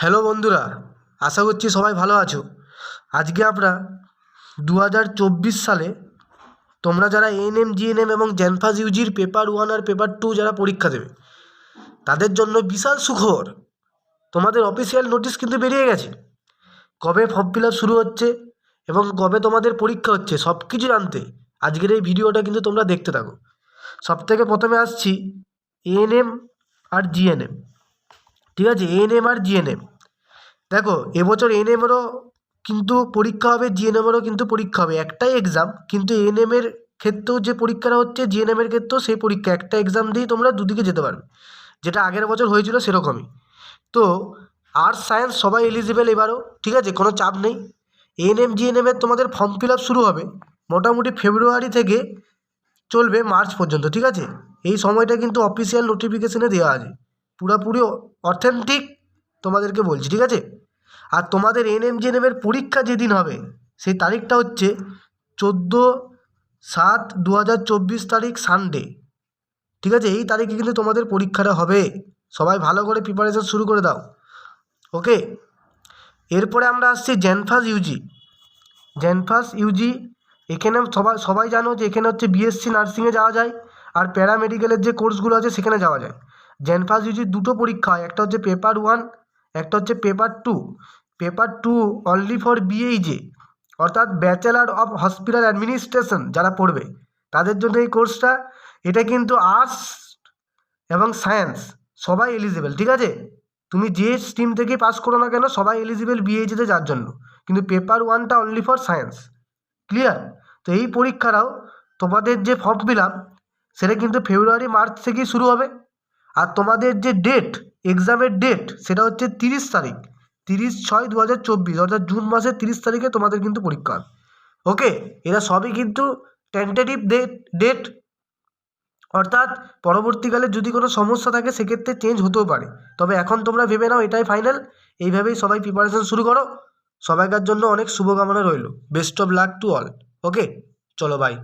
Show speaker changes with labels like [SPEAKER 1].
[SPEAKER 1] Hello বন্ধুরা, আশা করছি সবাই ভালো আছো। আজকে আমরা 2024 সালে তোমরা যারা এএনএম জিএনএম এবং জেনফাস ইউজির পেপার 1 আর পেপার 2 যারা পরীক্ষা দেবে তাদের জন্য বিশাল সুখবর। তোমাদের অফিসিয়াল নোটিশ কিন্তু বেরিয়ে গেছে। কবে ফর্ম ফিল আপ শুরু হচ্ছে এবং কবে তোমাদের পরীক্ষা হচ্ছে সব কিছু জানতে আজকের এই ভিডিওটা কিন্তু তোমরা দেখতে থাকো। সবথেকে প্রথমে আসছি এএনএম আর জিএনএম। ঠিক আছে, এএনএম আর জিএনএম। দেখো, এবছর এএনএমেরও কিন্তু পরীক্ষা হবে, জিএনএমেরও কিন্তু পরীক্ষা হবে। একটাই এক্সাম, কিন্তু এএনএমের ক্ষেত্রেও যে পরীক্ষাটা হচ্ছে জিএনএমের ক্ষেত্রেও সেই পরীক্ষা, একটা এক্সাম দিয়েই তোমরা দুদিকে যেতে পারবে, যেটা আগের বছর হয়েছিল সেরকমই। তো আর্টস সায়েন্স সবাই এলিজিবেল এবারও, ঠিক আছে, কোনো চাপ নেই। এএনএম জিএনএমের তোমাদের ফর্ম ফিল আপ শুরু হবে মোটামুটি ফেব্রুয়ারি থেকে চলবে মার্চ পর্যন্ত। ঠিক আছে, এই সময়টা কিন্তু অফিসিয়াল নোটিফিকেশনে দেওয়া আছে, পুরোপুরি অথেন্টিক তোমাদেরকে বলছি। ঠিক আছে, আর তোমাদের এএনএম জিএনএমের পরীক্ষা যেদিন হবে সেই তারিখটা হচ্ছে 14/7/2024 তারিখ, সানডে। ঠিক আছে, এই তারিখে কিন্তু তোমাদের পরীক্ষাটা হবে। সবাই ভালো করে প্রিপারেশন শুরু করে দাও। ওকে, এরপরে আমরা আসছি জেনফাস ইউজি। জেনফাস ইউজি এখানে সবাই জানো যে এখানে হচ্ছে বিএসসি নার্সিংয়ে যাওয়া যায়, আর প্যারামেডিক্যালের যে কোর্সগুলো আছে সেখানে যাওয়া যায়। জেনফাস ইউজির দুটো পরীক্ষা হয়, একটা হচ্ছে পেপার 1, একটা হচ্ছে paper 2। Paper 2 only for BHA, অর্থাৎ ব্যাচেলার অফ হসপিটাল অ্যাডমিনিস্ট্রেশন যারা পড়বে তাদের জন্য এই কোর্সটা। এটা কিন্তু আর্টস এবং সায়েন্স সবাই এলিজিবল। ঠিক আছে, তুমি যে স্ট্রিম থেকে পাস করো না কেন সবাই এলিজিবল বিএইচএতে যাওয়ার জন্য, কিন্তু পেপার 1টা অনলি ফর সায়েন্স। ক্লিয়ার? তো এই পরীক্ষাটাও তোমাদের যে ফর্ম ফিল আপ সেটা কিন্তু ফেব্রুয়ারি মার্চ থেকেই শুরু হবে। আর তোমাদের যে ডেট, এক্সামের ডেট, সেটা হচ্ছে 30 তারিখ, 30/6/2024, অর্থাৎ জুন মাসের 30 তারিখে তোমাদের কিন্তু পরীক্ষা হবে। ওকে, এরা সবই কিন্তু টেন্টেটিভ ডেট, অর্থাৎ পরবর্তীকালে যদি কোনো সমস্যা থাকে সেক্ষেত্রে চেঞ্জ হতেও পারে, তবে এখন তোমরা ভেবে নাও এটাই ফাইনাল। এইভাবেই সবাই প্রিপারেশন শুরু করো। সবাইকার জন্য অনেক শুভকামনা রইল। Best of luck to all. Okay, চলো বাই।